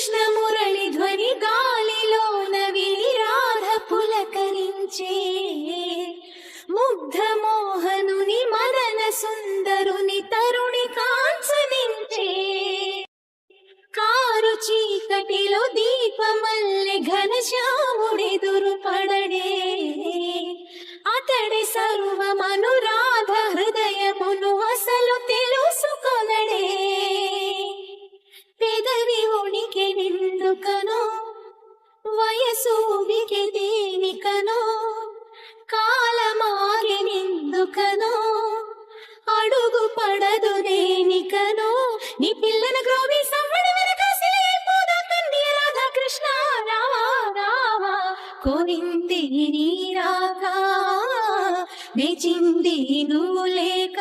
కృష్ణ మురళి ధ్వని గాలిలోన విని రాధ పులకరించే ముగ్ధ మోహనుని మదన సుందరుని తరుణి కాంచనించే కారు చీకటిలో దీపమల్లె ఘనశ్యాముడెదురు పడడే అతడి సర్వమనురాధ హృదయమును అసలు తెలుసుకొనడే పెదవి ఉనికి నిందుకనో వయసు ఉనికి దేనికనో కాలమాగి నిందుకనో అడుగు పడదు దేనికనో నీ పిల్లన గ్రోవి సవ్వడి వెనకాసిలేపోదా తండ్రి రాధా కృష్ణ రావా రావా కోరింది నీ రాగా నెచింది నువ్వు లేక